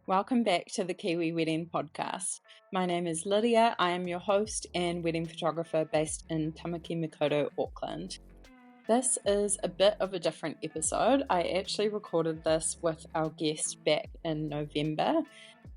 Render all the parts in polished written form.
Welcome back to the Kiwi Wedding Podcast. My name is Lydia. I am your host and wedding photographer based in Tamaki Makaurau, Auckland. This is a bit of a different episode. I actually recorded this with our guest back in November,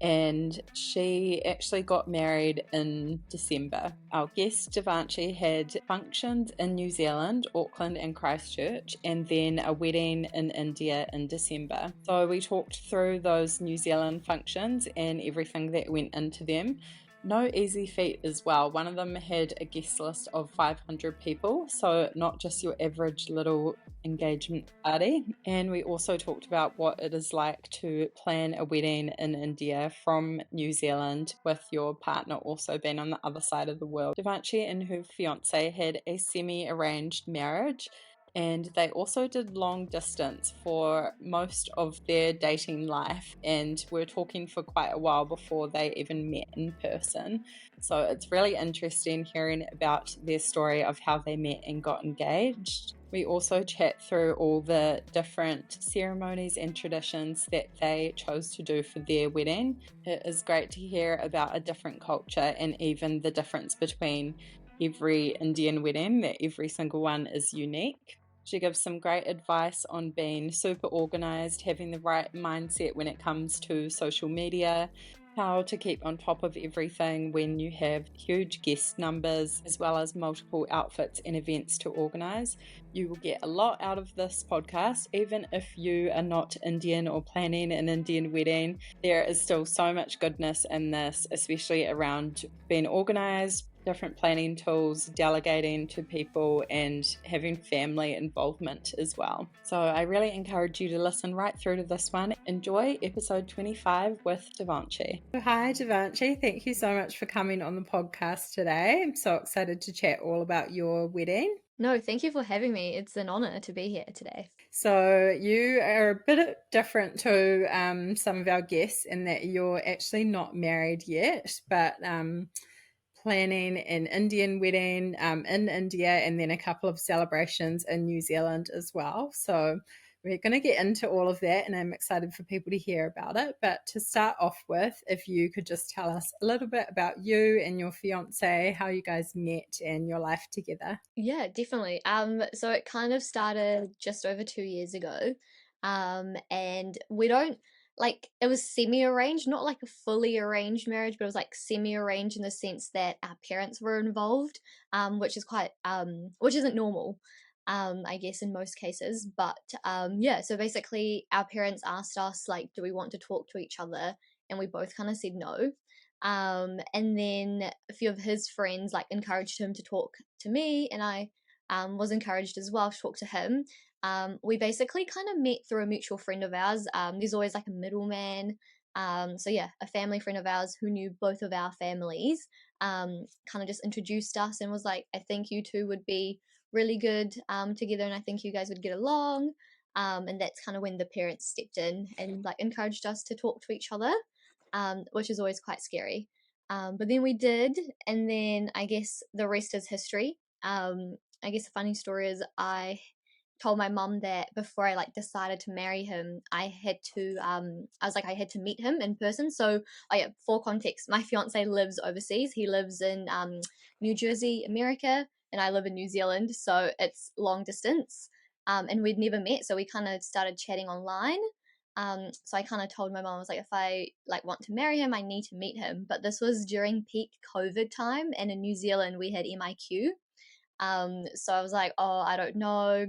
and she actually got married in December. Our guest Devanshi had functions in New Zealand, Auckland and Christchurch, and then a wedding in India in December. So we talked through those New Zealand functions and everything that went into them. No easy feat as well. One of them had a guest list of 500 people, so not just your average little engagement party. And we also talked about what it is like to plan a wedding in India from New Zealand with your partner also being on the other side of the world. Devanshi and her fiance had a semi-arranged marriage, and they also did long distance for most of their dating life, and were talking for quite a while before they even met in person. So it's really interesting hearing about their story of how they met and got engaged. We also chat through all the different ceremonies and traditions that they chose to do for their wedding. It is great to hear about a different culture and even the difference between every Indian wedding, that every single one is unique. She gives some great advice on being super organized, having the right mindset when it comes to social media, how to keep on top of everything when you have huge guest numbers, as well as multiple outfits and events to organize. You will get a lot out of this podcast, even if you are not Indian or planning an Indian wedding. There is still so much goodness in this, especially around being organized, different planning tools, delegating to people, and having family involvement as well. So I really encourage you to listen right through to this one. Enjoy episode 25 with Devanshi. Hi Devanshi, thank you so much for coming on the podcast today. I'm so excited to chat all about your wedding. No, thank you for having me. It's an honor to be here today. So you are a bit different to some of our guests in that you're actually not married yet, but planning an Indian wedding in India, and then a couple of celebrations in New Zealand as well. So we're going to get into all of that, and I'm excited for people to hear about it. But to start off with, if you could just tell us a little bit about you and your fiance, how you guys met and your life together. Yeah, definitely. So it kind of started just over 2 years ago. And we don't it was semi-arranged, not like a fully arranged marriage, but it was like semi-arranged in the sense that our parents were involved, which is which isn't normal, I guess in most cases. But yeah, so basically our parents asked us like, do we want to talk to each other? And we both kind of said no. And then a few of his friends like encouraged him to talk to me, and I was encouraged as well to talk to him. We basically kind of met through a mutual friend of ours. There's always like a middleman. So yeah, a family friend of ours who knew both of our families kind of just introduced us and was like, I think you two would be really good together, and I think you guys would get along. And that's kind of when the parents stepped in and like encouraged us to talk to each other, which is always quite scary. But then we did, and then I guess the rest is history. I guess the funny story is I told my mum that before I like decided to marry him, I had to I had to meet him in person. So oh yeah, for context, my fiance lives overseas. He lives in New Jersey, America, and I live in New Zealand, so it's long distance. And we'd never met, so we kind of started chatting online. So I kind of told my mom, I was like, if I like want to marry him, I need to meet him. But this was during peak COVID time, and in New Zealand we had MIQ. So I was like, oh, I don't know.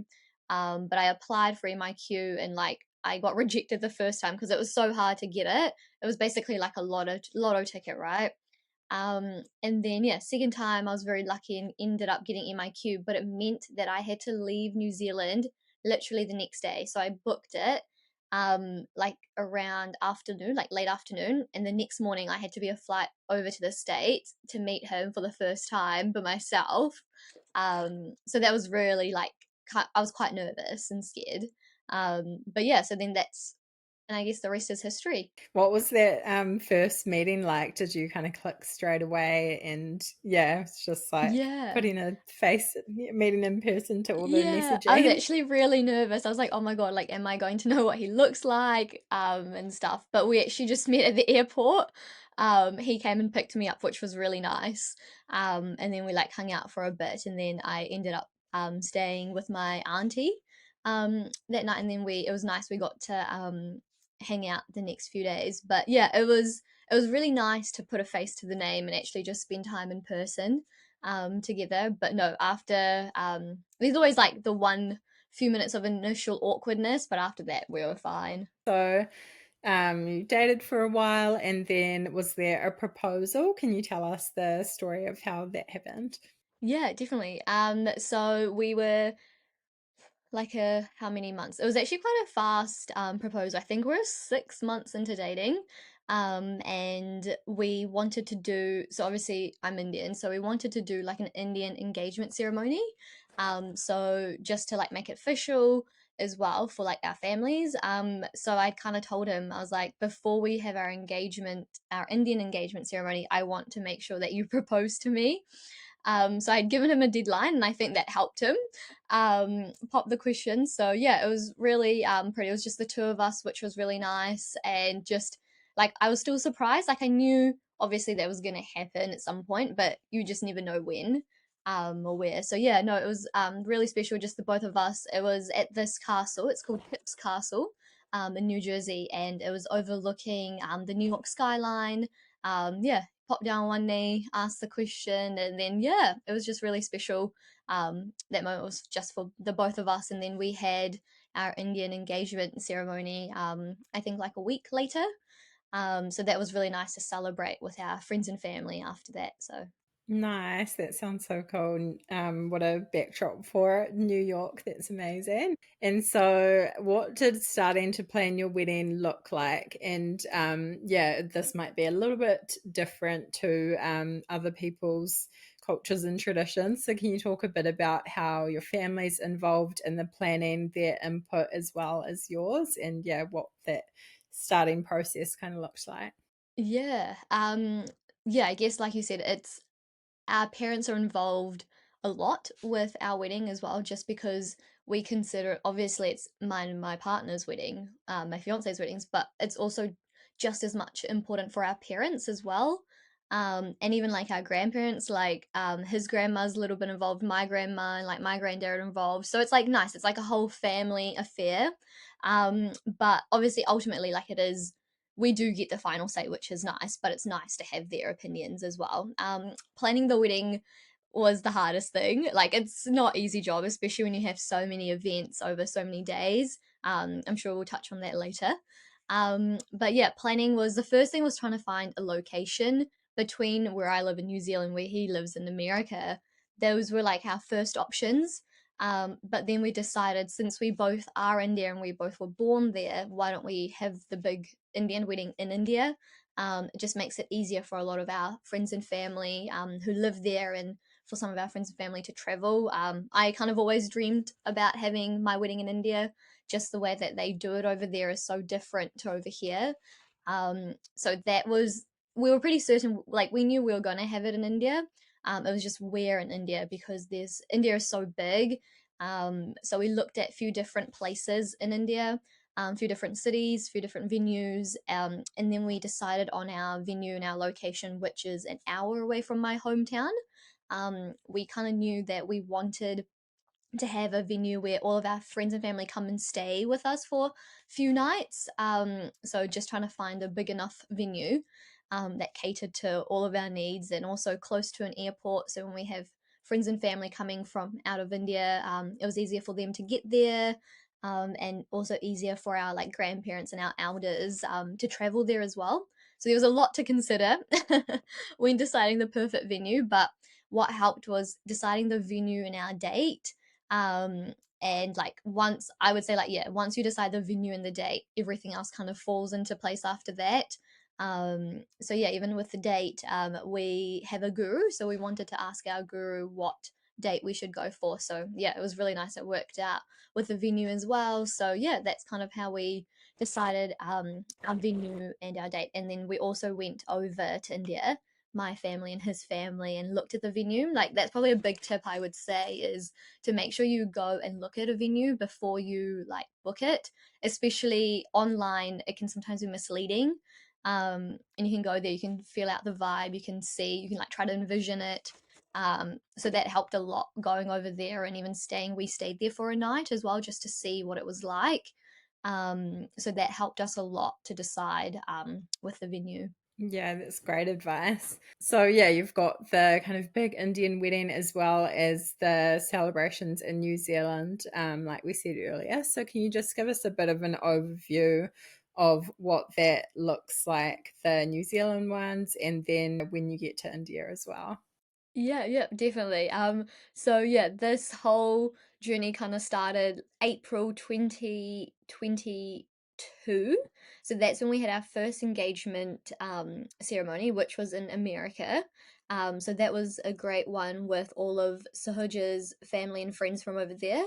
But I applied for MIQ, and like I got rejected the first time because it was so hard to get it. It was basically like a lotto ticket, right? And then yeah, second time I was very lucky and ended up getting MIQ, but it meant that I had to leave New Zealand literally the next day. So I booked it like around afternoon, like late afternoon, and the next morning I had to be a flight over to the States to meet him for the first time by myself. So that was really like I was quite nervous and scared. But yeah, so then that's and I guess the rest is history. What was that first meeting like? Did you kind of click straight away? And yeah, it's just like Yeah. putting a face, meeting in person to all the Yeah, I was messaging. actually really nervous. I was like, "Oh my God, like, am I going to know what he looks like?" And stuff. But we actually just met at the airport. He came and picked me up, which was really nice. And then we like hung out for a bit, and then I ended up staying with my auntie that night. And then it was nice. We got to hang out the next few days. But yeah, it was really nice to put a face to the name and actually just spend time in person together. But no, after there's always like the one few minutes of initial awkwardness, but after that we were fine. So you dated for a while, and then was there a proposal? Can you tell us the story of how that happened? Yeah, definitely. So we were like how many months? It was actually quite a fast proposal. I think we're 6 months into dating. And we wanted to do, so obviously I'm Indian, so we wanted to do like an Indian engagement ceremony. So just to like make it official as well for like our families. So I kind of told him, I was like, before we have our engagement, our Indian engagement ceremony, I want to make sure that you propose to me. So I'd given him a deadline, and I think that helped him pop the question. So yeah, it was really pretty. It was just the two of us, which was really nice, and just like I was still surprised. Like I knew obviously that was gonna happen at some point, but you just never know when or where. So yeah, no, it was really special. Just the both of us. It was at this castle. It's called Pips Castle. In New Jersey, and it was overlooking the New York skyline. Yeah, pop down one knee, ask the question, and then yeah, it was just really special. That moment was just for the both of us, and then we had our Indian engagement ceremony. I think like a week later. So that was really nice to celebrate with our friends and family after that. So Nice. That sounds so cool. What a backdrop for New York. That's amazing. And so, what did starting to plan your wedding look like? And yeah, this might be a little bit different to other people's cultures and traditions. So, can you talk a bit about how your family's involved in the planning, their input as well as yours, and yeah, what that starting process kind of looks like? yeah, yeah, I guess like you said, it's our parents are involved a lot with our wedding as well, just because we consider obviously it's mine and my partner's wedding, my fiance's weddings, but it's also just as much important for our parents as well. And even like our grandparents, like his grandma's a little bit involved, my grandma and like my granddad involved. So it's like nice. It's like a whole family affair. But obviously ultimately like it is we do get the final say, which is nice, but it's nice to have their opinions as well. Planning the wedding was the hardest thing. Like, it's not easy job, especially when you have so many events over so many days. I'm sure we'll touch on that later. But yeah, planning was the first thing was trying to find a location between where I live in New Zealand, where he lives in America. Those were like our first options. But then we decided since we both are Indian and we both were born there, why don't we have the big Indian wedding in India? It just makes it easier for a lot of our friends and family who live there, and for some of our friends and family to travel. I kind of always dreamed about having my wedding in India. Just the way that they do it over there is so different to over here. So that was we were pretty certain, like we knew we were going to have it in India. It was just where in India because there's India is so big. So we looked at a few different places in India, a few different cities, a few different venues, and then we decided on our venue and our location, which is an hour away from my hometown. We kind of knew that we wanted to have a venue where all of our friends and family come and stay with us for a few nights. So just trying to find a big enough venue that catered to all of our needs and also close to an airport. So when we have friends and family coming from out of India, it was easier for them to get there. And also easier for our like grandparents and our elders to travel there as well. So there was a lot to consider when deciding the perfect venue, but what helped was deciding the venue and our date. um and like once I would say like yeah, once you decide the venue and the date, everything else kind of falls into place after that. So yeah, even with the date, we have a guru, so we wanted to ask our guru what date we should go for. So yeah, it was really nice, it worked out with the venue as well. So yeah, that's kind of how we decided our venue and our date. And then we also went over to India, my family and his family, and looked at the venue. Like, that's probably a big tip I would say, is to make sure you go and look at a venue before you like book it, especially online. It can sometimes be misleading. And you can go there, you can feel out the vibe, you can see, you can like try to envision it. So that helped a lot going over there, and even staying. We stayed there for a night as well, just to see what it was like. So that helped us a lot to decide with the venue. Yeah, that's great advice. So, yeah, you've got the kind of big Indian wedding as well as the celebrations in New Zealand, like we said earlier. So, can you just give us a bit of an overview of what that looks like, the New Zealand ones, and then when you get to India as well? Yeah, definitely. So yeah, this whole journey kind of started April 2022. So that's when we had our first engagement ceremony, which was in America. So that was a great one with all of Sahuja's family and friends from over there.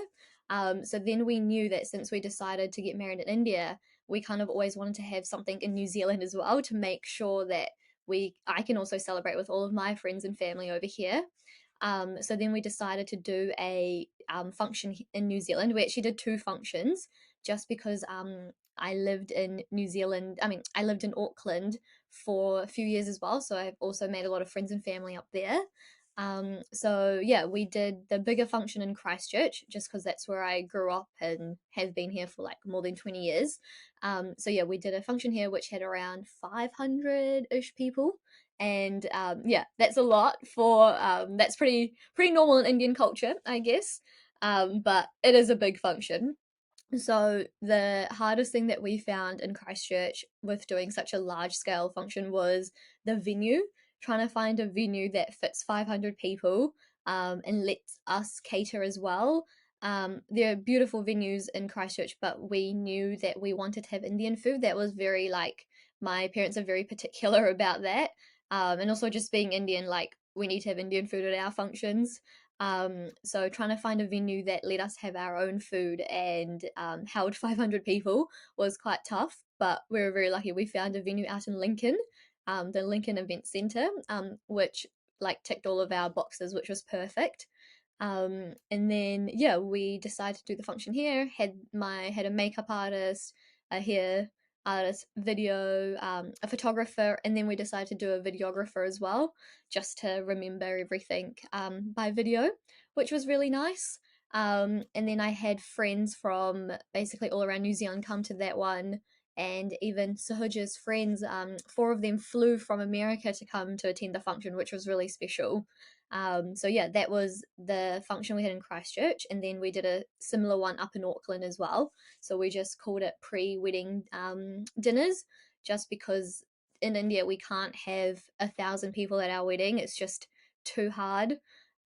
So then we knew that since we decided to get married in India, we kind of always wanted to have something in New Zealand as well, to make sure that we I can also celebrate with all of my friends and family over here. So then we decided to do a function in New Zealand. We actually did two functions, just because I lived in New Zealand. I mean, I lived in Auckland for a few years as well, so I've also made a lot of friends and family up there. So yeah, we did the bigger function in Christchurch, just because that's where I grew up and have been here for like more than 20 years. So yeah, we did a function here which had around 500-ish people. And yeah, that's a lot for that's pretty normal in Indian culture, I guess. But it is a big function. So the hardest thing that we found in Christchurch with doing such a large scale function was the venue, trying to find a venue that fits 500 people, and lets us cater as well. There are beautiful venues in Christchurch, but we knew that we wanted to have Indian food. That was very like, my parents are very particular about that. And also just being Indian, like, we need to have Indian food at our functions. So trying to find a venue that let us have our own food and held 500 people was quite tough, but we were very lucky. We found a venue out in Lincoln, the Lincoln Event Centre, which like ticked all of our boxes, which was perfect. And then yeah, we decided to do the function here. Had a makeup artist, a hair artist, video, a photographer, and then we decided to do a videographer as well, just to remember everything by video, which was really nice. And then I had friends from basically all around New Zealand come to that one, and even Sahuja's friends, four of them flew from America to come to attend the function, which was really special. So yeah, that was the function we had in Christchurch, and then we did a similar one up in Auckland as well. So we just called it pre-wedding dinners, just because in India we can't have 1,000 people at our wedding. It's just too hard.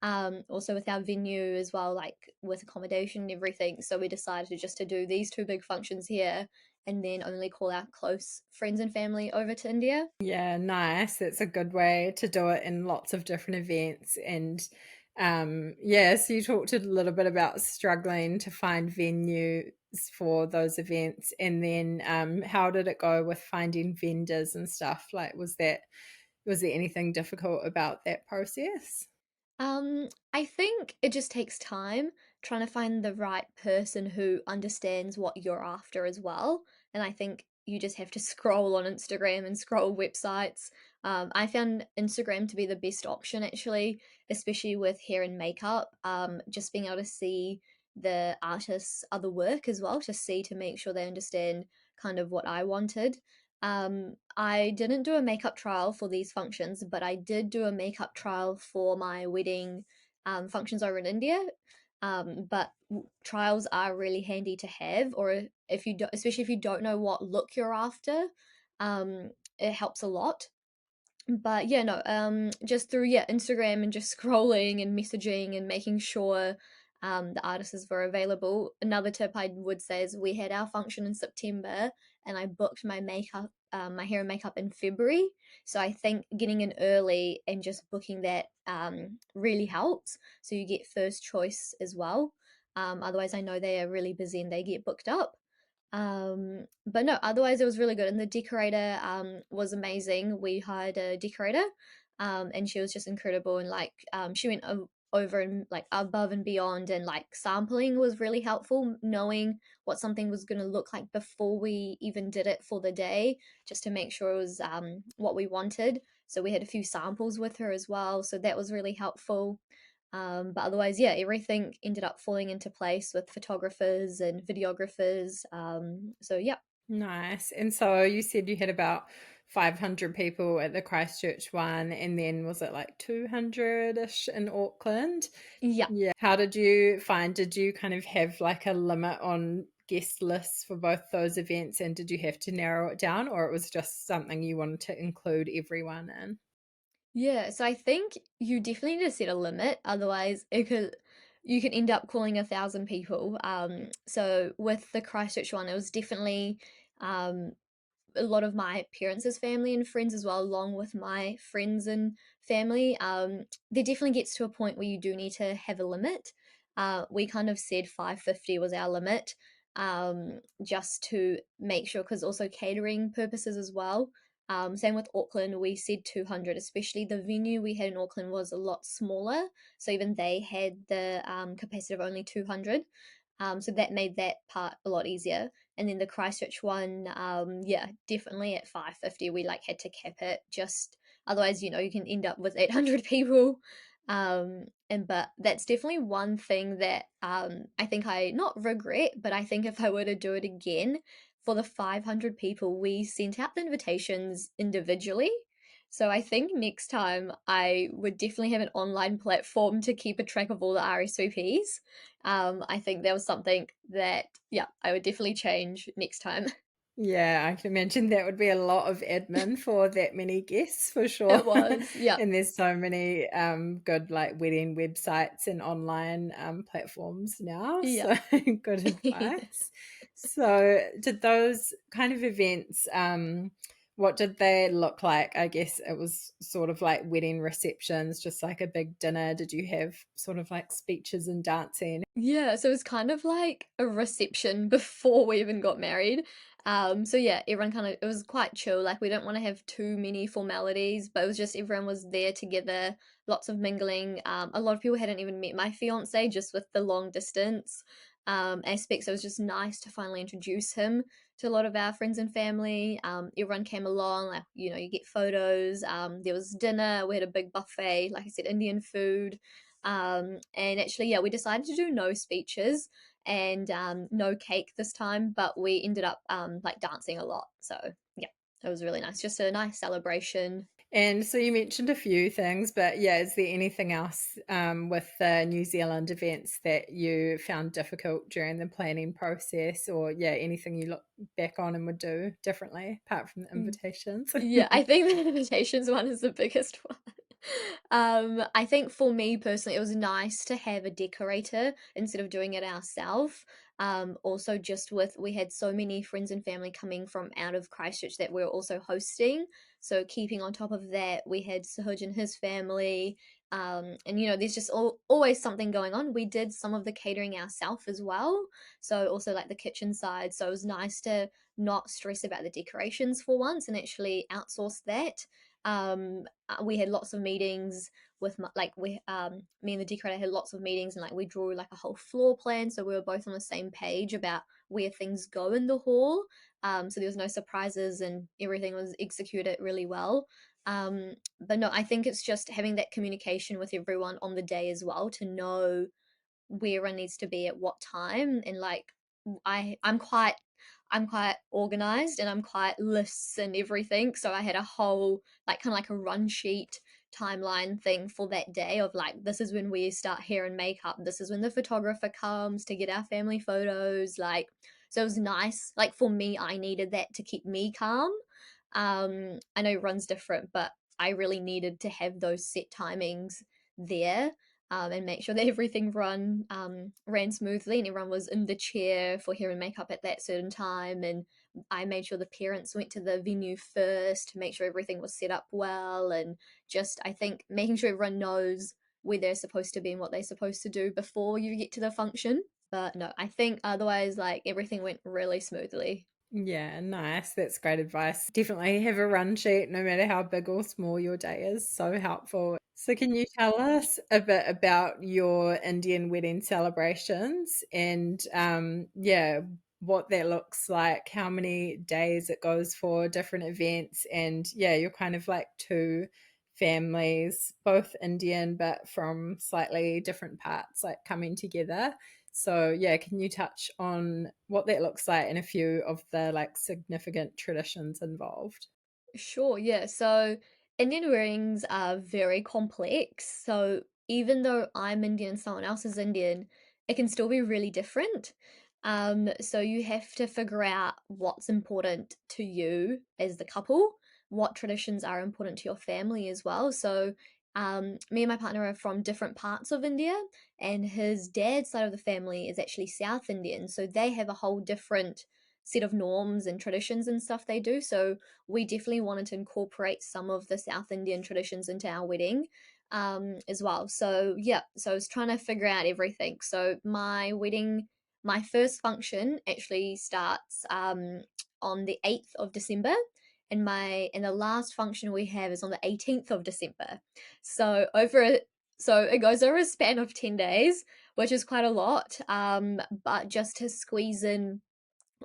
Also with our venue as well, like with accommodation and everything. So we decided just to do these two big functions here, and then only call our close friends and family over to India. Yeah, nice. That's a good way to do it in lots of different events. And yeah, so you talked a little bit about struggling to find venues for those events. And then how did it go with finding vendors and stuff? Like, was there anything difficult about that process? I think it just takes time trying to find the right person who understands what you're after as well. And I think you just have to scroll on Instagram and scroll websites. I found Instagram to be the best option actually, especially with hair and makeup. Just being able to see the artist's other work as well, to see, to make sure they understand kind of what I wanted. I didn't do a makeup trial for these functions, but I did do a makeup trial for my wedding functions over in India. But trials are really handy to have, or if you do, especially if you don't know what look you're after, it helps a lot. But yeah, no, just through, yeah, Instagram and just scrolling and messaging and making sure the artists were available. Another tip I would say is, we had our function in September, and I booked my makeup, my hair and makeup in February. So I think getting in early and just booking that really helps. So you get first choice as well. Otherwise, I know they are really busy and they get booked up. But no, otherwise it was really good. And the decorator was amazing. We hired a decorator, and she was just incredible. And like she went over and like above and beyond, and like sampling was really helpful, knowing what something was going to look like before we even did it for the day, just to make sure it was what we wanted. So we had a few samples with her as well. So that was really helpful. But otherwise, yeah, everything ended up falling into place with photographers and videographers. So yeah. Nice. And so you said you had about 500 people at the Christchurch one, and then was it like 200-ish in Auckland? Yeah. Yeah. How did you find, did you kind of have like a limit on guest lists for both those events, and did you have to narrow it down, or it was just something you wanted to include everyone in? Yeah, so I think you definitely need to set a limit, otherwise it could you could end up calling 1,000 people. So with the Christchurch one, it was definitely um a lot of my parents' family and friends as well, along with my friends and family. There definitely gets to a point where you do need to have a limit. We kind of said 550 was our limit, just to make sure, because also catering purposes as well. Same with Auckland, we said 200, especially the venue we had in Auckland was a lot smaller. So even they had the capacity of only 200. So that made that part a lot easier. And then the Christchurch one, yeah, definitely at 550, we like had to cap it. Just otherwise, you can end up with 800 people. And but that's definitely one thing that I think I not regret, but I think if I were to do it again for the 500 people, we sent out the invitations individually. So I think next time I would definitely have an online platform to keep a track of all the RSVPs. I think that was something that, yeah, I would definitely change next time. Yeah, I can imagine that would be a lot of admin for that many guests for sure. It was, yeah, And there's so many good like wedding websites and online platforms now. yeah. So good advice. So did those kind of events, what did they look like? I guess it was sort of like wedding receptions, just like a big dinner. Did you have sort of like speeches and dancing? Yeah, so it was kind of like a reception before we even got married. So yeah, everyone kind of it was quite chill. Like we didn't want to have too many formalities, but it was just everyone was there together, lots of mingling. A lot of people hadn't even met my fiance just with the long distance aspect. So it was just nice to finally introduce him to a lot of our friends and family. Everyone came along, like you get photos. There was dinner. We had a big buffet, like I said, Indian food. And actually, yeah, we decided to do no speeches and no cake this time, but we ended up like dancing a lot. So yeah, it was really nice. Just a nice celebration. And so you mentioned a few things, but yeah, is there anything else with the New Zealand events that you found difficult during the planning process, or yeah, anything you look back on and would do differently apart from the Mm. invitations? Yeah, I think the invitations one is the biggest one. I think for me personally, it was nice to have a decorator instead of doing it ourselves. Also, just with we had so many friends and family coming from out of Christchurch that we were also hosting. So keeping on top of that, we had Sahaj and his family. And there's just always something going on. We did some of the catering ourselves as well. So also like the kitchen side. So it was nice to not stress about the decorations for once and actually outsource that. We had lots of meetings with like me and the decorator had lots of meetings and like we drew like a whole floor plan, so we were both on the same page about where things go in the hall. So there was no surprises and everything was executed really well. But no, I think it's just having that communication with everyone on the day as well to know where it needs to be at what time. And like I'm quite organized and I'm quite lists and everything, so I had a whole like kind of like a run sheet timeline thing for that day of like this is when we start hair and makeup, this is when the photographer comes to get our family photos, like so it was nice. Like for me, I needed that to keep me calm. I know run's different, but I really needed to have those set timings there, and make sure that everything ran smoothly and everyone was in the chair for hair and makeup at that certain time. And I made sure the parents went to the venue first to make sure everything was set up well, and just I think making sure everyone knows where they're supposed to be and what they're supposed to do before you get to the function. But no, I think otherwise, like, everything went really smoothly. Yeah, nice. That's great advice. Definitely have a run sheet, no matter how big or small your day is. So helpful. So, can you tell us a bit about your Indian wedding celebrations and, yeah, what that looks like, how many days it goes for, different events, and yeah, you're kind of like two families, both Indian but from slightly different parts, like coming together. So yeah, can you touch on what that looks like and a few of the like significant traditions involved? Sure, yeah. So Indian weddings are very complex. So even though I'm Indian, someone else is Indian, it can still be really different. So you have to figure out what's important to you as the couple, what traditions are important to your family as well. So me and my partner are from different parts of India, and his dad's side of the family is actually South Indian. So they have a whole different set of norms and traditions and stuff they do. So we definitely wanted to incorporate some of the South Indian traditions into our wedding as well. So yeah, so I was trying to figure out everything. So my wedding, my first function actually starts on the 8th of December. And the last function we have is on the 18th of December. So so it goes over a span of 10 days, which is quite a lot. But just to squeeze in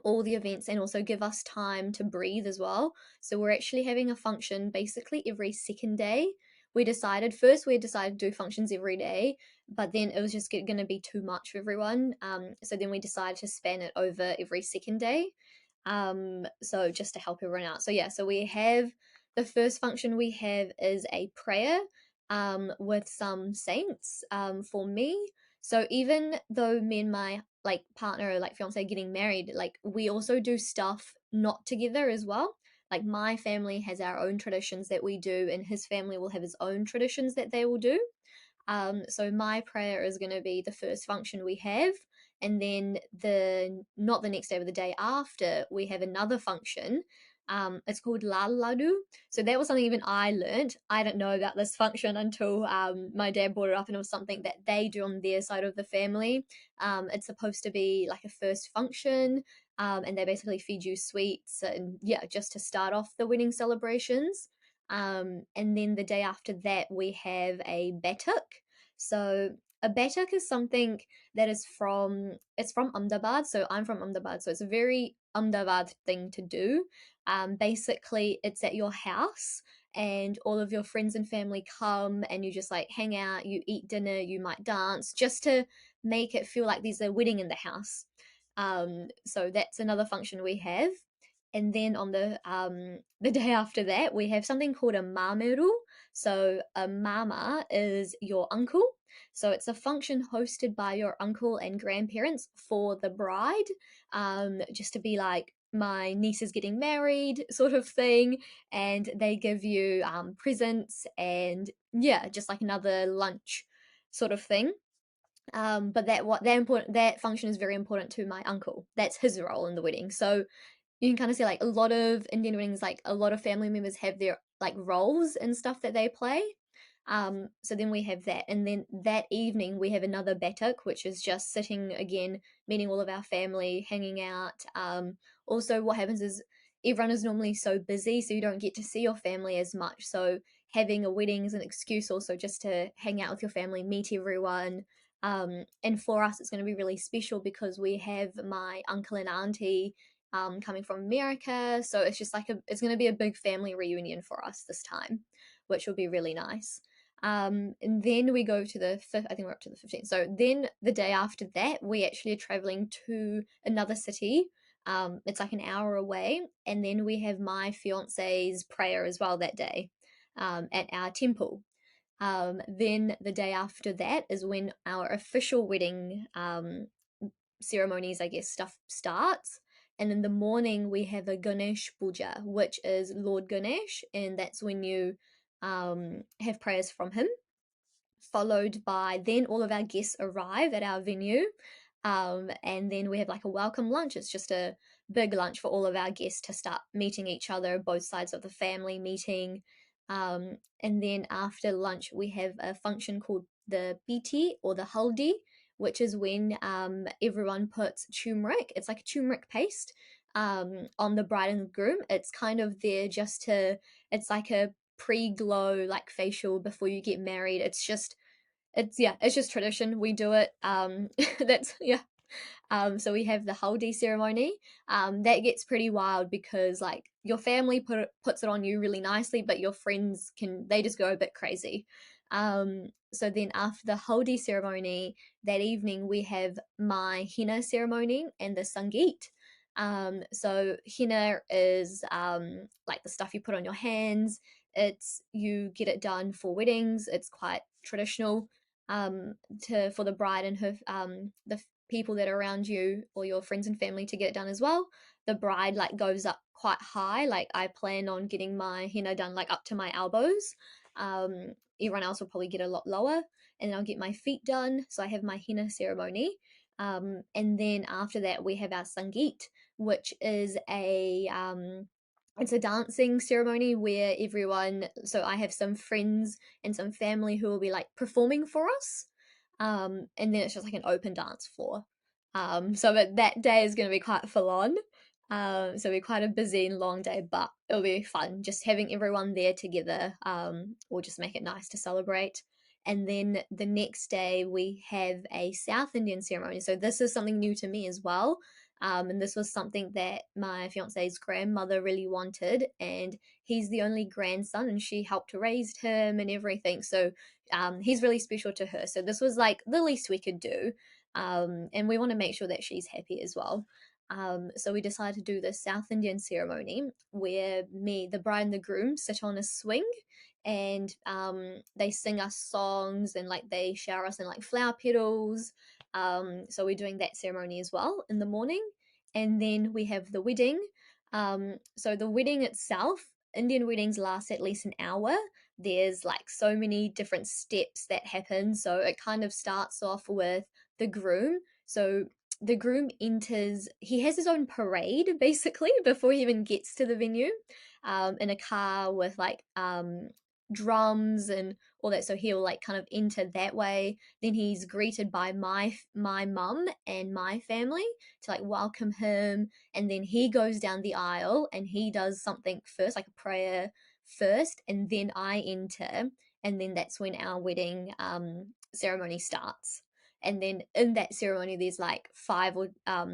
all the events and also give us time to breathe as well. So we're actually having a function basically every second day. We decided to do functions every day, but then it was just going to be too much for everyone. So then we decided to span it over every second day. So just to help everyone out. So yeah, so we have the first function we have is a prayer with some saints for me. So even though me and my like partner, like fiance, getting married, like we also do stuff not together as well. Like my family has our own traditions that we do, and his family will have his own traditions that they will do. So my prayer is going to be the first function we have, and then the not the next day, but the day after, we have another function. It's called Lal Ladu. So that was something even I learned. I didn't know about this function until my dad brought it up, and it was something that they do on their side of the family. It's supposed to be like a first function, and they basically feed you sweets and yeah, just to start off the wedding celebrations. And then the day after that, we have a batuk. So a batuk is something that is from Ahmedabad. So I'm from Ahmedabad. So it's a very Ahmedabad thing to do. Basically, it's at your house and all of your friends and family come and you just like hang out, you eat dinner, you might dance just to make it feel like there's a wedding in the house. So that's another function we have. And then on the day after that, we have something called a mameru. So a mama is your uncle. So it's a function hosted by your uncle and grandparents for the bride, just to be like my niece is getting married sort of thing, and they give you presents and yeah, just like another lunch sort of thing. But that function is very important to my uncle. That's his role in the wedding. So you can kind of see like a lot of Indian weddings, like a lot of family members have their like roles and stuff that they play. So then we have that, and then that evening we have another batuk, which is just sitting again, meeting all of our family, hanging out. Also, what happens is everyone is normally so busy, so you don't get to see your family as much. So having a wedding is an excuse also just to hang out with your family, meet everyone. And for us, it's going to be really special because we have my uncle and auntie coming from America. So it's just like it's going to be a big family reunion for us this time, which will be really nice. And then we go to the fifth. I think we're up to the 15th. So then the day after that, we actually are traveling to another city. It's like an hour away, and then we have my fiance's prayer as well that day at our temple. Then the day after that is when our official wedding ceremonies, I guess, stuff starts. And in the morning, we have a Ganesh Puja, which is Lord Ganesh, and that's when you have prayers from him, followed by then all of our guests arrive at our venue. And then we have like a welcome lunch. It's just a big lunch for all of our guests to start meeting each other, both sides of the family meeting. And then after lunch, we have a function called the Biti or the Haldi, which is when everyone puts turmeric. It's like a turmeric paste on the bride and groom. It's kind of there just to, it's like a pre-glow like facial before you get married. It's just tradition. We do it. That's yeah. So we have the haldi ceremony. That gets pretty wild because like your family puts it on you really nicely, but your friends they just go a bit crazy. So then after the haldi ceremony that evening, we have my henna ceremony and the sangeet. So henna is like the stuff you put on your hands. It's you get it done for weddings. It's quite traditional to for the bride and her the people that are around you or your friends and family to get it done as well. The bride like goes up quite high. Like I plan on getting my henna done like up to my elbows. Everyone else will probably get a lot lower, and then I'll get my feet done. So I have my henna ceremony. And then after that we have our sangeet, which is a it's a dancing ceremony where everyone, so I have some friends and some family who will be like performing for us, and then it's just like an open dance floor. So that day is going to be quite full on. So it'll be quite a busy and long day, but it'll be fun just having everyone there together. Will just make it nice to celebrate. And then the next day we have a South Indian ceremony. So this is something new to me as well. And this was something that my fiance's grandmother really wanted, and he's the only grandson, and she helped raise him and everything. So he's really special to her. So this was like the least we could do, and we want to make sure that she's happy as well. So we decided to do this South Indian ceremony where the bride and the groom sit on a swing, and they sing us songs and like they shower us in like flower petals. So we're doing that ceremony as well in the morning, and then we have the wedding. So the wedding itself, Indian weddings last at least an hour. There's like so many different steps that happen. So it kind of starts off with the groom. So the groom enters, he has his own parade basically before he even gets to the venue, in a car with like drums and all that. So he'll like kind of enter that way. Then he's greeted by my mum and my family to like welcome him, and then he goes down the aisle and he does something first, like a prayer first, and then I enter, and then that's when our wedding ceremony starts. And then in that ceremony there's like five or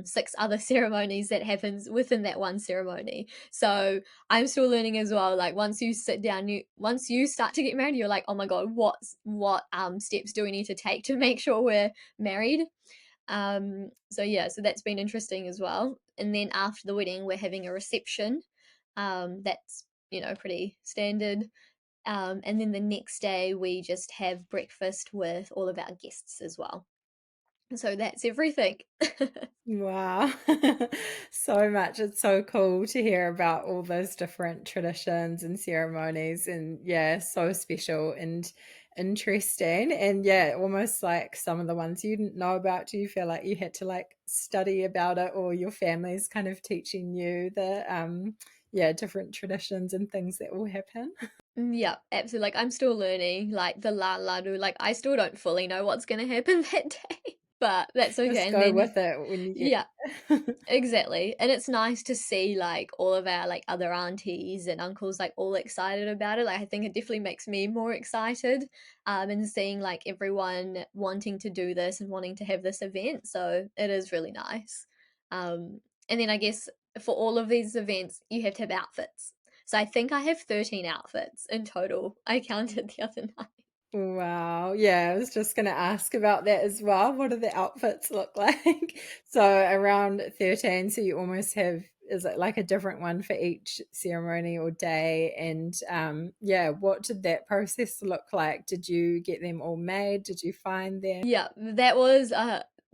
six other ceremonies that happens within that one ceremony. So I'm still learning as well. Like once you sit down, once you start to get married, you're like, oh my god, what steps do we need to take to make sure we're married? So yeah, so that's been interesting as well. And then after the wedding, we're having a reception. That's pretty standard. And then the next day we just have breakfast with all of our guests as well. So that's everything. Wow. So much. It's so cool to hear about all those different traditions and ceremonies, and yeah, so special and interesting. And yeah, almost like some of the ones you didn't know about. Do you feel like you had to like study about it, or your family's kind of teaching you the yeah, different traditions and things that will happen? Yeah, absolutely. Like I'm still learning, like the la ladu. Like I still don't fully know what's gonna happen that day, but that's okay. Just And go then with it when you get yeah, exactly. And it's nice to see like all of our like other aunties and uncles like all excited about it. Like I think it definitely makes me more excited. And seeing like everyone wanting to do this and wanting to have this event. So it is really nice. And then I guess for all of these events you have to have outfits. So I think I have 13 outfits in total. I counted the other night. Wow. Yeah, I was just going to ask about that as well. What do the outfits look like? So around 13, so you almost have, is it like a different one for each ceremony or day? And yeah, what did that process look like? Did you get them all made? Did you find them? Yeah, that was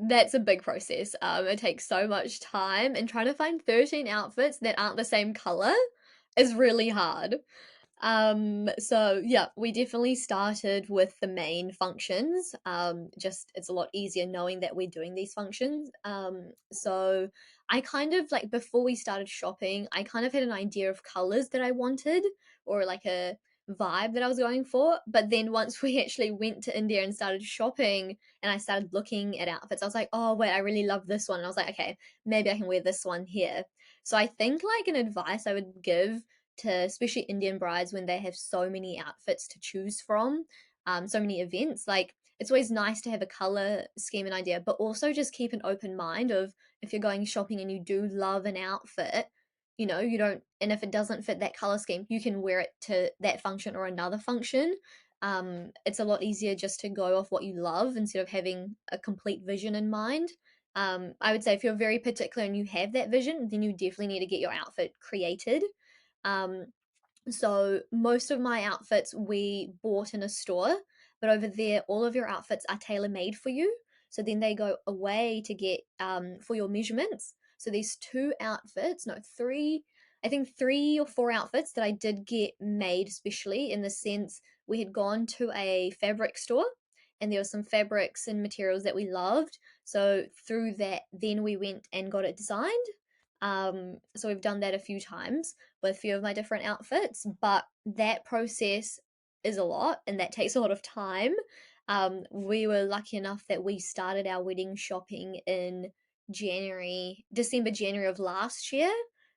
that's a big process. It takes so much time, and trying to find 13 outfits that aren't the same color is really hard. So yeah, we definitely started with the main functions. Just it's a lot easier knowing that we're doing these functions. So I kind of like before we started shopping, I kind of had an idea of colors that I wanted, or like vibe that I was going for. But then once we actually went to India and started shopping and I started looking at outfits, I was like, oh, wait, I really love this one. And I was like, okay, maybe I can wear this one here. So I think like an advice I would give to especially Indian brides when they have so many outfits to choose from, so many events, like it's always nice to have a color scheme and idea, but also just keep an open mind of if you're going shopping and you do love an outfit, you don't, and if it doesn't fit that color scheme, you can wear it to that function or another function. It's a lot easier just to go off what you love instead of having a complete vision in mind. I would say if you're very particular and you have that vision, then you definitely need to get your outfit created. Um, so most of my outfits we bought in a store, but over there, all of your outfits are tailor made for you. So then they go away to get for your measurements. So these two outfits, no, three, I think 3 or 4 outfits that I did get made specially in the sense we had gone to a fabric store and there were some fabrics and materials that we loved. So through that, then we went and got it designed. So we've done that a few times with a few of my different outfits, but that process is a lot and that takes a lot of time. We were lucky enough that we started our wedding shopping in December, January of last year.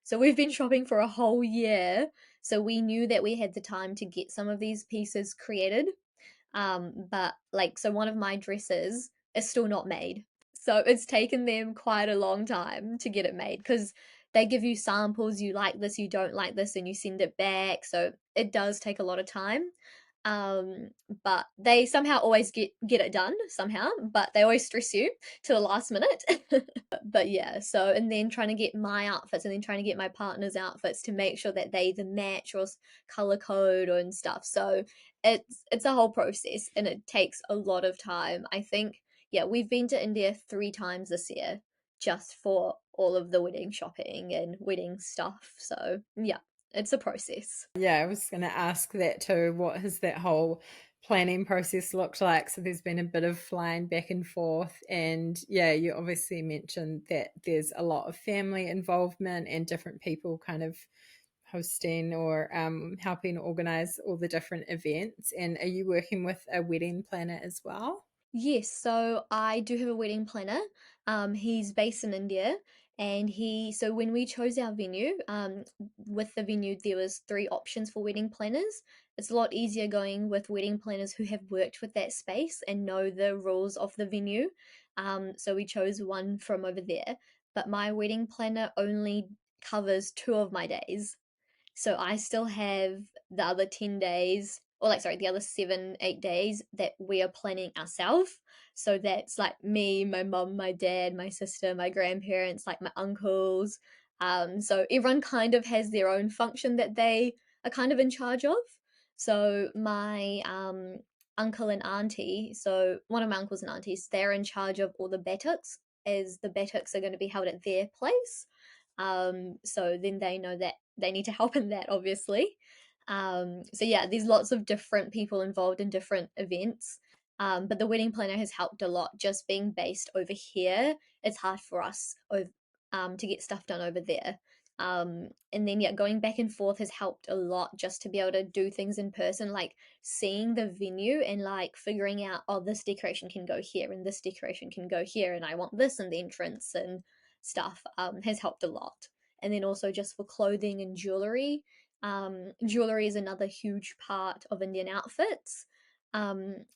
So we've been shopping for a whole year. So we knew that we had the time to get some of these pieces created. But like, so one of my dresses is still not made. So it's taken them quite a long time to get it made because they give you samples, you like this, you don't like this, and you send it back. So it does take a lot of time. Um, but they somehow always get it done somehow, but they always stress you to the last minute. But yeah, so and then trying to get my outfits and then trying to get my partner's outfits to make sure that they either match or color code and stuff. So it's a whole process and it takes a lot of time. I think yeah, we've been to India 3 times this year just for all of the wedding shopping and wedding stuff. So yeah, it's a process. Yeah, I was going to ask that too. What has that whole planning process looked like? So there's been a bit of flying back and forth. And yeah, you obviously mentioned that there's a lot of family involvement and different people kind of hosting or helping organize all the different events. And are you working with a wedding planner as well? Yes, so I do have a wedding planner. He's based in India, and so when we chose our venue, with the venue there was 3 options for wedding planners. It's a lot easier going with wedding planners who have worked with that space and know the rules of the venue. So we chose one from over there, but my wedding planner only covers 2 of my days. So I still have the other 10 days, or like, sorry, the other 7, 8 days that we are planning ourselves. So that's like me, my mum, my dad, my sister, my grandparents, like my uncles. So everyone kind of has their own function that they are kind of in charge of. So my uncle and auntie, so one of my uncles and aunties, they're in charge of all the batuks, as the batuks are going to be held at their place. So then they know that they need to help in that, obviously. So yeah, there's lots of different people involved in different events. But the wedding planner has helped a lot. Just being based over here, it's hard for us to get stuff done over there. And then yeah, going back and forth has helped a lot just to be able to do things in person, like seeing the venue and like figuring out, oh, this decoration can go here and this decoration can go here, and I want this in the entrance and stuff, has helped a lot. And then also just for clothing and jewelry. Jewelry is another huge part of Indian outfits.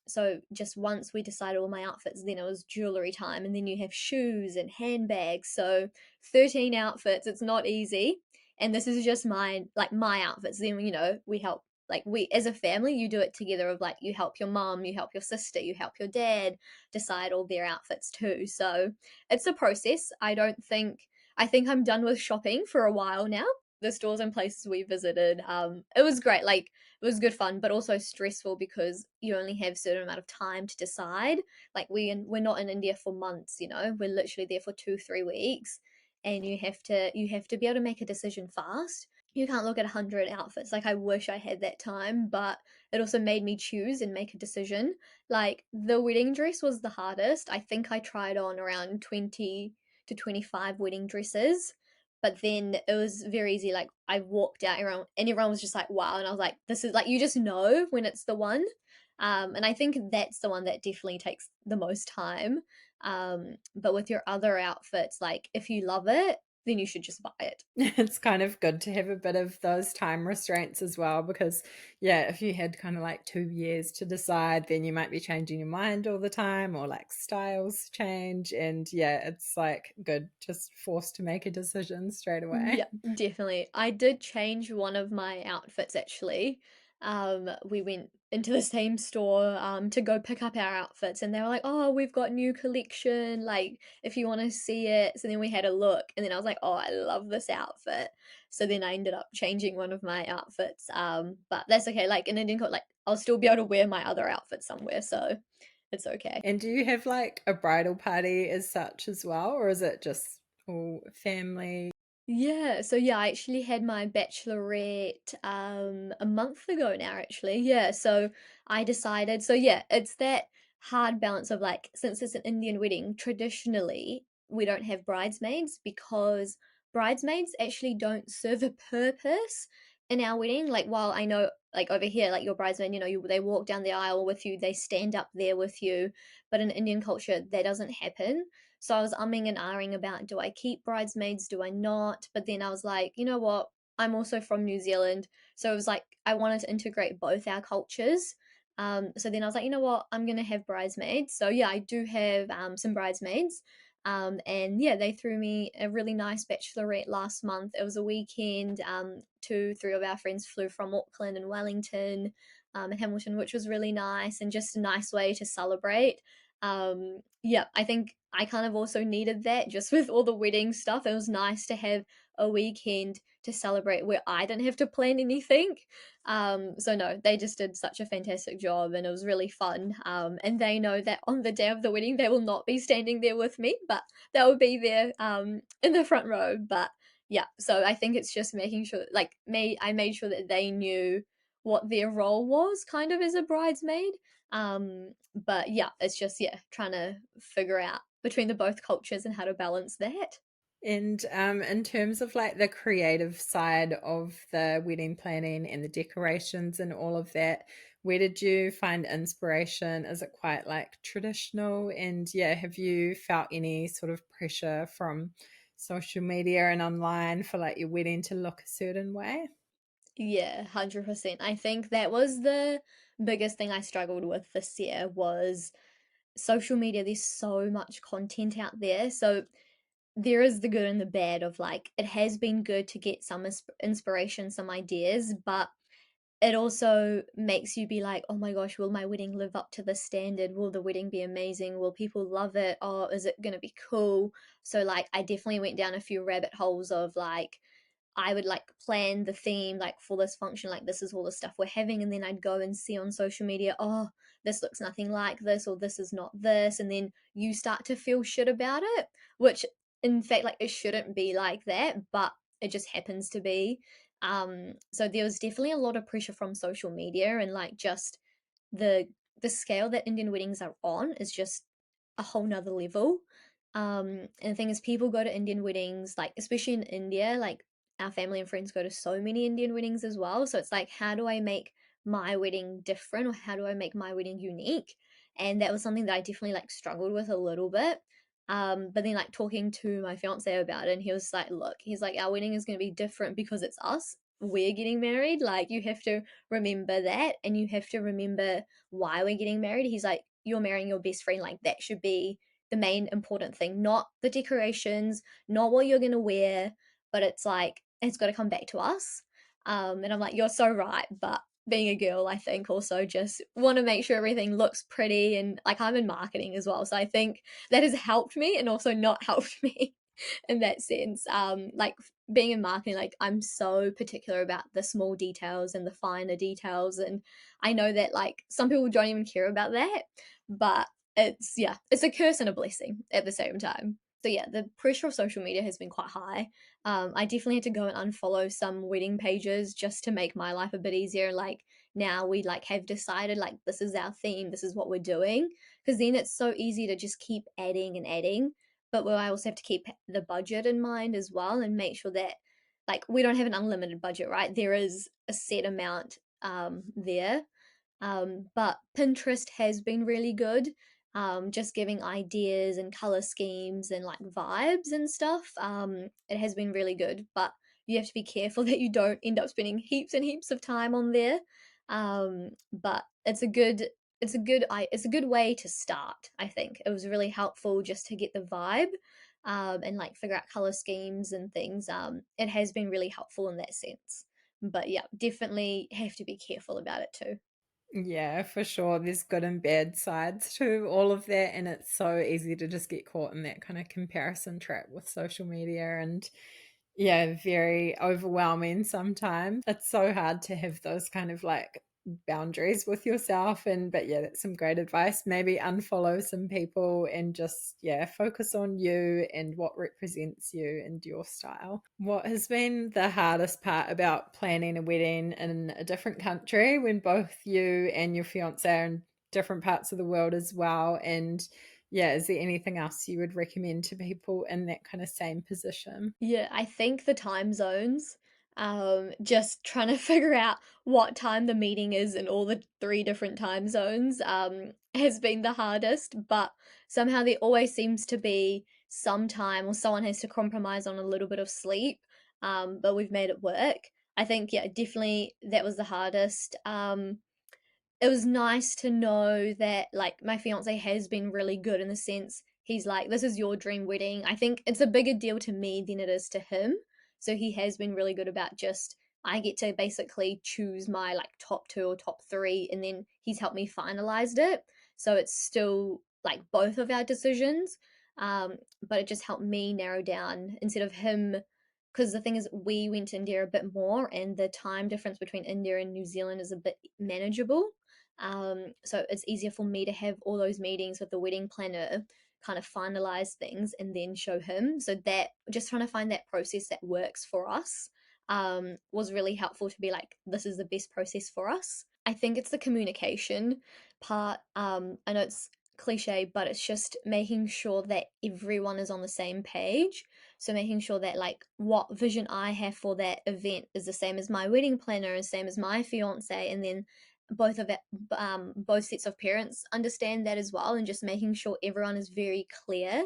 So just once we decided all my outfits, then it was jewelry time, and then you have shoes and handbags. So 13 outfits. It's not easy, and this is just my outfits. Then we help. Like we as a family, you do it together. Of like you help your mom, you help your sister, you help your dad decide all their outfits too. So it's a process. I think I'm done with shopping for a while now. The stores and places we visited, it was great. Like it was good fun, but also stressful because you only have a certain amount of time to decide. Like we're not in India for months. We're literally there for 2 3 weeks, and you have to be able to make a decision fast. You can't look at 100 outfits. Like I wish I had that time, but it also made me choose and make a decision. Like the wedding dress was the hardest. I think I tried on around 20 to 25 wedding dresses, But then it was very easy. Like I walked out, everyone was just like, wow. And I was like, this is like, you just know when it's the one. And I think that's the one that definitely takes the most time. But with your other outfits, like if you love it, then you should just buy it. It's kind of good to have a bit of those time restraints as well, because yeah, if you had kind of like 2 years to decide, then you might be changing your mind all the time, or like styles change. And yeah, it's like good, just forced to make a decision straight away. Yeah, definitely. I did change one of my outfits actually. We went into the same store to go pick up our outfits and they were like, "Oh, we've got new collection, like if you want to see it." So then we had a look and then I was like, "Oh, I love this outfit." So then I ended up changing one of my outfits. But that's okay. Like in Indian like I'll still be able to wear my other outfit somewhere, so it's okay. And do you have like a bridal party as such as well, or is it just all family? Yeah, so yeah, I actually had my bachelorette a month ago now actually. Yeah, so I decided so yeah, it's that hard balance of like since it's an Indian wedding, traditionally we don't have bridesmaids because bridesmaids actually don't serve a purpose in our wedding. Like while I know like over here like your bridesmaid, they walk down the aisle with you, they stand up there with you, but in Indian culture that doesn't happen. So I was umming and ahhing about do I keep bridesmaids, do I not? But then I was like, you know what? I'm also from New Zealand. So it was like I wanted to integrate both our cultures. So then I was like, you know what? I'm going to have bridesmaids. So yeah, I do have some bridesmaids. And yeah, they threw me a really nice bachelorette last month. It was a weekend. Two, three of our friends flew from Auckland and Wellington and Hamilton, which was really nice and just a nice way to celebrate. Yeah, I think I kind of also needed that just with all the wedding stuff. It was nice to have a weekend to celebrate where I didn't have to plan anything. So no, they just did such a fantastic job and it was really fun. And they know that on the day of the wedding they will not be standing there with me, but they will be there in the front row. But yeah, so I think it's just making sure like I made sure that they knew what their role was kind of as a bridesmaid. But yeah, it's just yeah, trying to figure out between the both cultures and how to balance that. And in terms of like the creative side of the wedding planning and the decorations and all of that, where did you find inspiration? Is it quite like traditional? And yeah, have you felt any sort of pressure from social media and online for like your wedding to look a certain way? Yeah, 100%. I think that was the biggest thing I struggled with this year was social media. There's so much content out there. So there is the good and the bad of like it has been good to get some inspiration, some ideas, but it also makes you be like, oh my gosh, will my wedding live up to the standard? Will the wedding be amazing? Will people love it? Or is it going to be cool? So, like, I definitely went down a few rabbit holes of like, I would like plan the theme like for this function, like this is all the stuff we're having, and then I'd go and see on social media, oh, this looks nothing like this, or this is not this, and then you start to feel shit about it, which in fact like it shouldn't be like that, but it just happens to be. So there was definitely a lot of pressure from social media and like just the the scale that Indian weddings are on is just a whole nother level. And the thing is, people go to Indian weddings, like especially in India, like our family and friends go to so many Indian weddings as well. So it's like, how do I make my wedding different, or how do I make my wedding unique? And that was something that I definitely like struggled with a little bit. But then like talking to my fiance about it, and he was like, "Look, he's like, our wedding is going to be different because it's us. We're getting married. Like you have to remember that, and you have to remember why we're getting married." He's like, "You're marrying your best friend. Like that should be the main important thing, not the decorations, not what you're gonna wear, but it's like it's got to come back to us." And I'm like, "You're so right," but being a girl, I think also just want to make sure everything looks pretty, and like I'm in marketing as well, so I think that has helped me and also not helped me in that sense. Like being in marketing, like I'm so particular about the small details and the finer details, and I know that like some people don't even care about that, but it's yeah, it's a curse and a blessing at the same time. So yeah, the pressure of social media has been quite high. I definitely had to go and unfollow some wedding pages just to make my life a bit easier. Like now we like have decided like this is our theme, this is what we're doing, because then it's so easy to just keep adding and adding. but where I also have to keep the budget in mind as well and make sure that like we don't have an unlimited budget, right? There is a set amount there. But Pinterest has been really good, just giving ideas and color schemes and like vibes and stuff. It has been really good, but you have to be careful that you don't end up spending heaps and heaps of time on there. But it's a good way to start. I think it was really helpful just to get the vibe, and like figure out color schemes and things. It has been really helpful in that sense. But yeah, definitely have to be careful about it too. Yeah, for sure. There's good and bad sides to all of that, and it's so easy to just get caught in that kind of comparison trap with social media and yeah, very overwhelming sometimes. It's so hard to have those kind of like boundaries with yourself and but yeah, that's some great advice. Maybe unfollow some people and just yeah, focus on you and what represents you and your style. What has been the hardest part about planning a wedding in a different country when both you and your fiance are in different parts of the world as well? And yeah, is there anything else you would recommend to people in that kind of same position? Yeah, I think the time zones, just trying to figure out what time the meeting is in all the three different time zones, has been the hardest, but somehow there always seems to be some time or someone has to compromise on a little bit of sleep, but we've made it work. I think, yeah, definitely that was the hardest. It was nice to know that like my fiance has been really good in the sense he's like, this is your dream wedding. I think it's a bigger deal to me than it is to him. So he has been really good about just I get to basically choose my like top two or top three, and then he's helped me finalized it. So it's still like both of our decisions. But it just helped me narrow down instead of him, because the thing is we went to India a bit more and the time difference between India and New Zealand is a bit manageable. So it's easier for me to have all those meetings with the wedding planner, kind of finalize things and then show him. So that just trying to find that process that works for us, was really helpful to be like, this is the best process for us. I think it's the communication part. I know it's cliche, but it's just making sure that everyone is on the same page. So making sure that like what vision I have for that event is the same as my wedding planner, is same as my fiance, and then both of it, both sets of parents understand that as well, and just making sure everyone is very clear,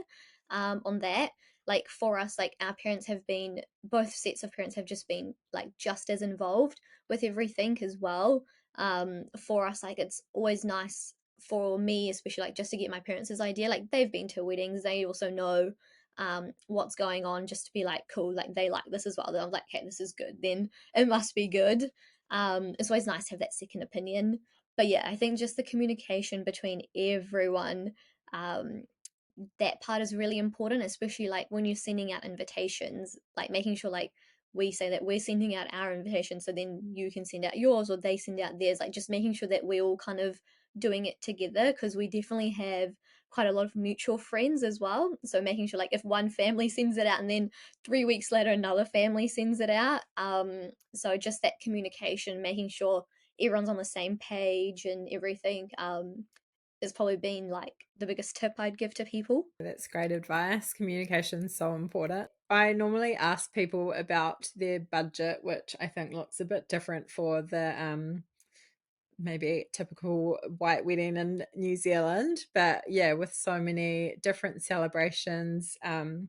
on that. Like for us, like our parents have been, both sets of parents have just been like just as involved with everything as well. For us, like it's always nice for me, especially like just to get my parents' idea. Like they've been to weddings, they also know what's going on, just to be like cool, like they like this as well, then I'm like, okay, this is good, then it must be good. It's always nice to have that second opinion. But yeah, I think just the communication between everyone, um, that part is really important, especially like when you're sending out invitations, like making sure like we say that we're sending out our invitation, so then you can send out yours or they send out theirs, like just making sure that we're all kind of doing it together, because we definitely have quite a lot of mutual friends as well. So making sure like if one family sends it out and then 3 weeks later another family sends it out, so just that communication, making sure everyone's on the same page and everything, has probably been like the biggest tip I'd give to people. That's great advice. Communication is so important. I normally ask people about their budget, which I think looks a bit different for the maybe typical white wedding in New Zealand. But yeah, with so many different celebrations, and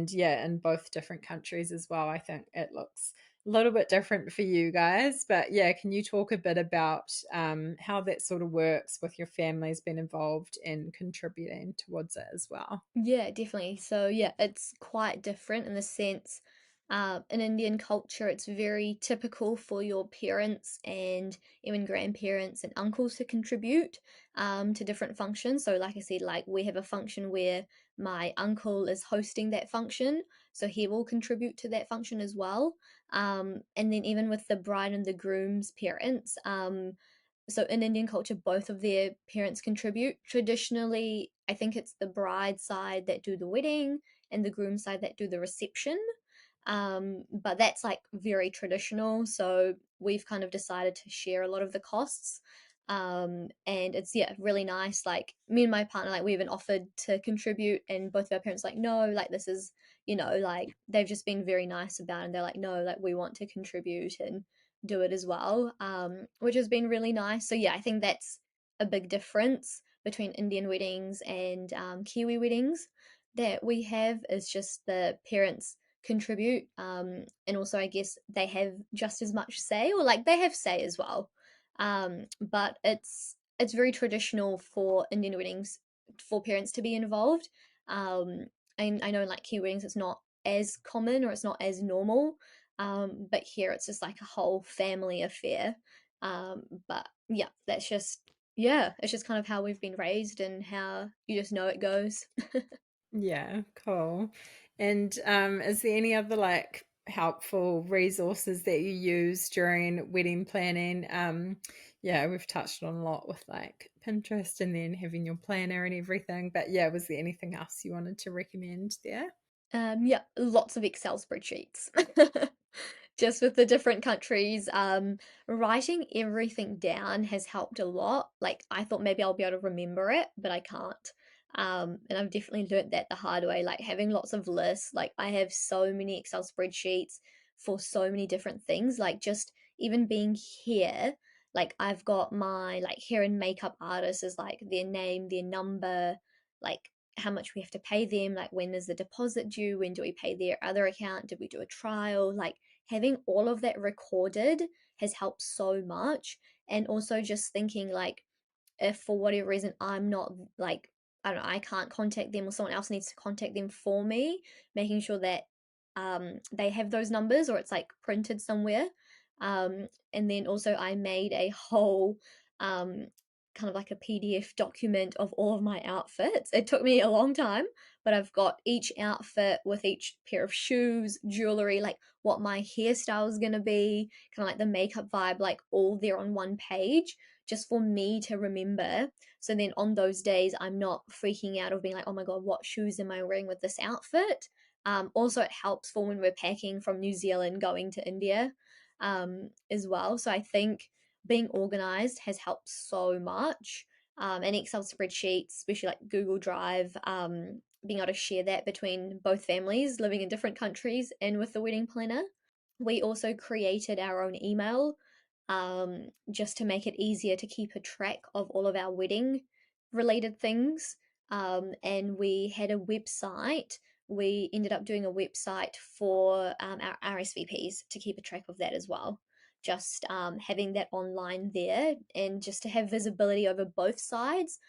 yeah, in both different countries as well, I think it looks a little bit different for you guys. But yeah, can you talk a bit about how that sort of works with your families being involved and contributing towards it as well? Yeah, definitely. So yeah, it's quite different in the sense, in Indian culture, it's very typical for your parents and even grandparents and uncles to contribute, to different functions. So like I said, like we have a function where my uncle is hosting that function, so he will contribute to that function as well. And then even with the bride and the groom's parents, so in Indian culture, both of their parents contribute. Traditionally, I think it's the bride side that do the wedding and the groom side that do the reception. But that's like very traditional. So we've kind of decided to share a lot of the costs. And it's, yeah, really nice. Like me and my partner, like we even offered to contribute, and both of our parents like, no, like this is, like they've just been very nice about it, and they're like, no, like we want to contribute and do it as well, which has been really nice. So yeah, I think that's a big difference between Indian weddings and Kiwi weddings that we have, is just the parents contribute, and also I guess they have just as much say, or like they have say as well, but it's very traditional for Indian weddings for parents to be involved. Um, I know in like Kiwi weddings it's not as common, or it's not as normal, but here it's just like a whole family affair. But yeah, that's just, yeah, it's just kind of how we've been raised and how you just know it goes. Yeah, cool. And is there any other like helpful resources that you use during wedding planning? Yeah, we've touched on a lot with like Pinterest and then having your planner and everything. But yeah, was there anything else you wanted to recommend there? Yeah, lots of Excel spreadsheets. Just with the different countries, writing everything down has helped a lot. Like I thought maybe I'll be able to remember it, but I can't. And I've definitely learnt that the hard way. Like having lots of lists. Like I have so many Excel spreadsheets for so many different things. Like just even being here, like I've got my like hair and makeup artist is like their name, their number, like how much we have to pay them, like when is the deposit due, when do we pay their other account, did we do a trial, like having all of that recorded has helped so much. And also just thinking like, if for whatever reason I'm not like, I don't know, I can't contact them or someone else needs to contact them for me, making sure that they have those numbers or it's like printed somewhere. And then also I made a whole um, kind of like a PDF document of all of my outfits. It took me a long time, but I've got each outfit with each pair of shoes, jewelry, like what my hairstyle is gonna be, kind of like the makeup vibe, like all there on one page, just for me to remember. So then on those days, I'm not freaking out of being like, oh my God, what shoes am I wearing with this outfit? Also, it helps for when we're packing from New Zealand going to India, as well. So I think being organized has helped so much. And Excel spreadsheets, especially like Google Drive, being able to share that between both families living in different countries and with the wedding planner. We also created our own email, just to make it easier to keep a track of all of our wedding related things. And we had a website. We ended up doing a website for our RSVPs to keep a track of that as well. Just having that online there, and just to have visibility over both sides,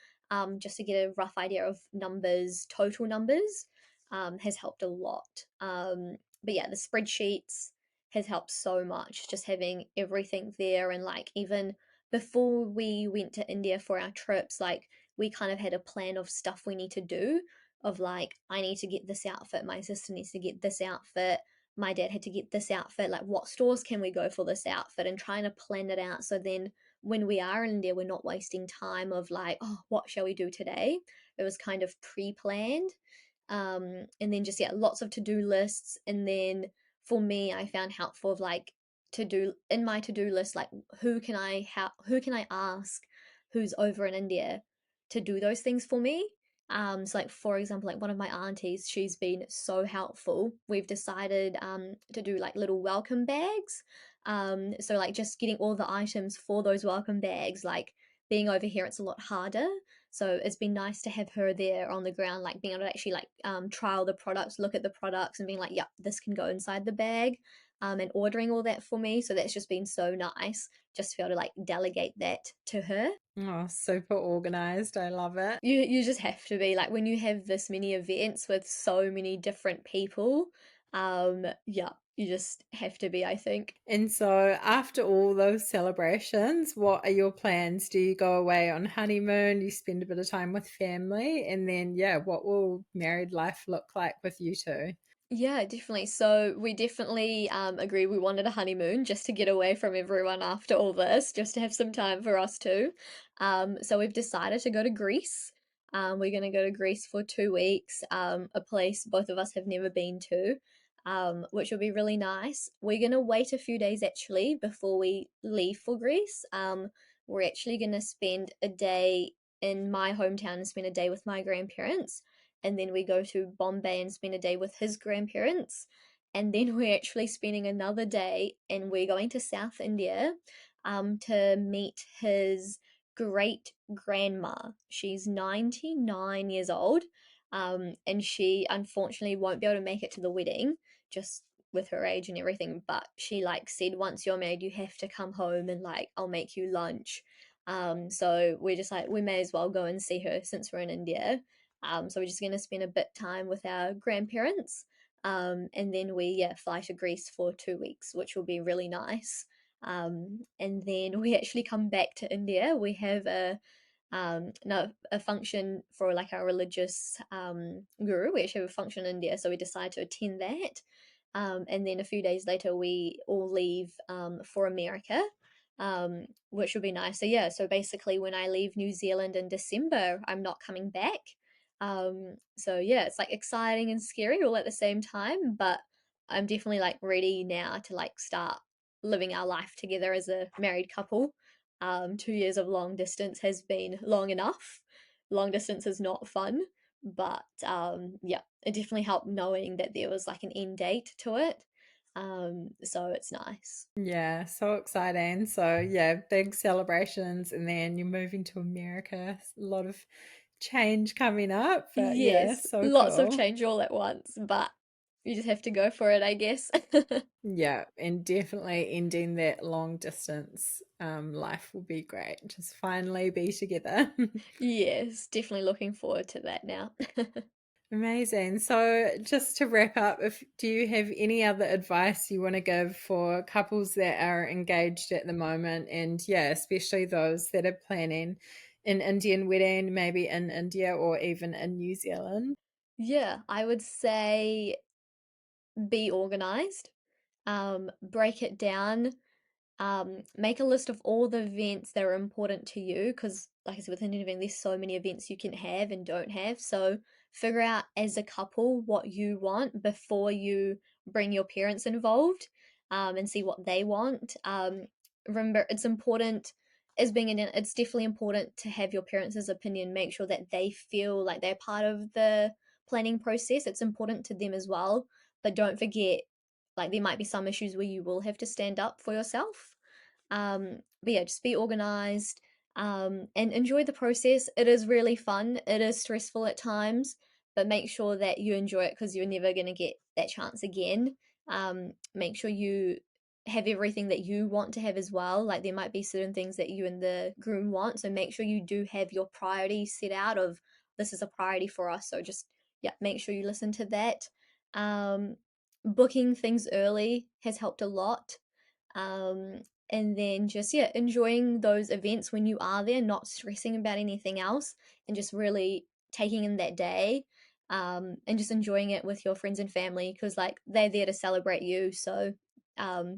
just to get a rough idea of numbers, total numbers, has helped a lot. But yeah, the spreadsheets has helped so much, just having everything there. And like even before we went to India for our trips, like we kind of had a plan of stuff we need to do, of like I need to get this outfit, my sister needs to get this outfit, my dad had to get this outfit, like what stores can we go for this outfit, and trying to plan it out so then when we are in India we're not wasting time of like, oh, what shall we do today. It was kind of pre-planned. And then just, yeah, lots of to-do lists. And then for me I found helpful of like to do in my to-do list, like who can I ask who's over in India to do those things for me. So like for example, like one of my aunties, she's been so helpful. We've decided to do like little welcome bags. So like just getting all the items for those welcome bags, like being over here it's a lot harder. So it's been nice to have her there on the ground, like being able to actually like trial the products, look at the products, and being like, "Yep, this can go inside the bag," and ordering all that for me. So that's just been so nice, just to be able to like delegate that to her. Oh, super organized. I love it. You just have to be like when you have this many events with so many different people. Yeah, you just have to be, I think. And so, after all those celebrations, what are your plans? Do you go away on honeymoon? You spend a bit of time with family? And then, yeah, what will married life look like with you two? Yeah, definitely. So we definitely agree we wanted a honeymoon just to get away from everyone after all this, just to have some time for us too. So we've decided to go to Greece. We're going to go to Greece for 2 weeks, a place both of us have never been to, which will be really nice. We're going to wait a few days actually before we leave for Greece. we're actually going to spend a day in my hometown and spend a day with my grandparents. And then we go to Bombay and spend a day with his grandparents. And then we're actually spending another day and we're going to South India to meet his great grandma. She's 99 years old, and she unfortunately won't be able to make it to the wedding, just with her age and everything. But she like said, once you're married, you have to come home and like I'll make you lunch. So we're just like we may as well go and see her since we're in India. So we're just gonna spend a bit time with our grandparents. And then we fly to Greece for 2 weeks, which will be really nice. And then we actually come back to India. We have no, a function for like our religious guru. We actually have a function in India, so we decide to attend that. And then a few days later, we all leave for America, which would be nice. So yeah, so basically, when I leave New Zealand in December, I'm not coming back. So yeah, it's like exciting and scary all at the same time, but I'm definitely like ready now to like start living our life together as a married couple. 2 years of long distance has been long enough. Long distance is not fun, but yeah, it definitely helped knowing that there was like an end date to it. So it's nice. Yeah, so exciting. So, yeah, big celebrations, and then you're moving to America. A lot of change coming up, but yeah, Yes, so lots of cool. change all at once, but you just have to go for it, I guess. Yeah, and definitely ending that long distance life will be great. Just finally be together. Yes, definitely looking forward to that now. Amazing. So, just to wrap up, if do you have any other advice you want to give for couples that are engaged at the moment, and yeah, especially those that are planning an Indian wedding, maybe in India or even in New Zealand? Yeah, I would say be organized, break it down, make a list of all the events that are important to you because like I said with an event there's so many events you can have and don't have, so figure out as a couple what you want before you bring your parents involved, and see what they want. Remember it's important as being in it's definitely important to have your parents' opinion, make sure that they feel like they're part of the planning process, it's important to them as well, but don't forget like there might be some issues where you will have to stand up for yourself. But yeah, just be organized, and enjoy the process. It is really fun. It is stressful at times, but make sure that you enjoy it because you're never going to get that chance again. Make sure you have everything that you want to have as well. Like there might be certain things that you and the groom want, so make sure you do have your priorities set out of this is a priority for us. So just yeah, make sure you listen to that. Um, Booking things early has helped a lot. Um, and then just, yeah, enjoying those events when you are there, not stressing about anything else, and just really taking in that day, and just enjoying it with your friends and family because, like, they're there to celebrate you. So,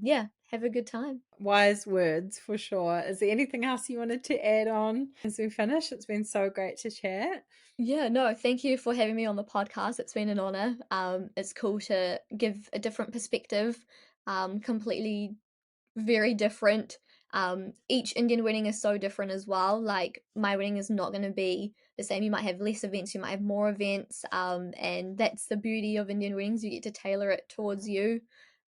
yeah, have a good time. Wise words for sure. Is there anything else you wanted to add on as we finish? It's been so great to chat. Yeah, no, thank you for having me on the podcast. It's been an honor. It's cool to give a different perspective, completely very different. Each Indian wedding is so different as well. Like my wedding is not going to be the same. You might have less events, you might have more events, and that's the beauty of Indian weddings. You get to tailor it towards you.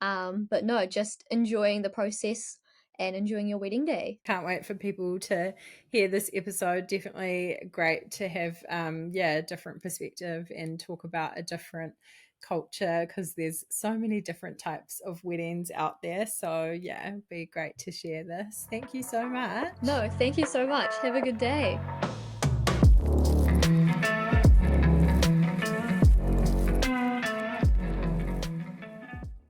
But no, just enjoying the process and enjoying your wedding day. Can't wait for people to hear this episode. Definitely great to have, yeah, a different perspective and talk about a different culture because there's so many different types of weddings out there. So, yeah, it'd be great to share this. Thank you so much. No, thank you so much. Have a good day.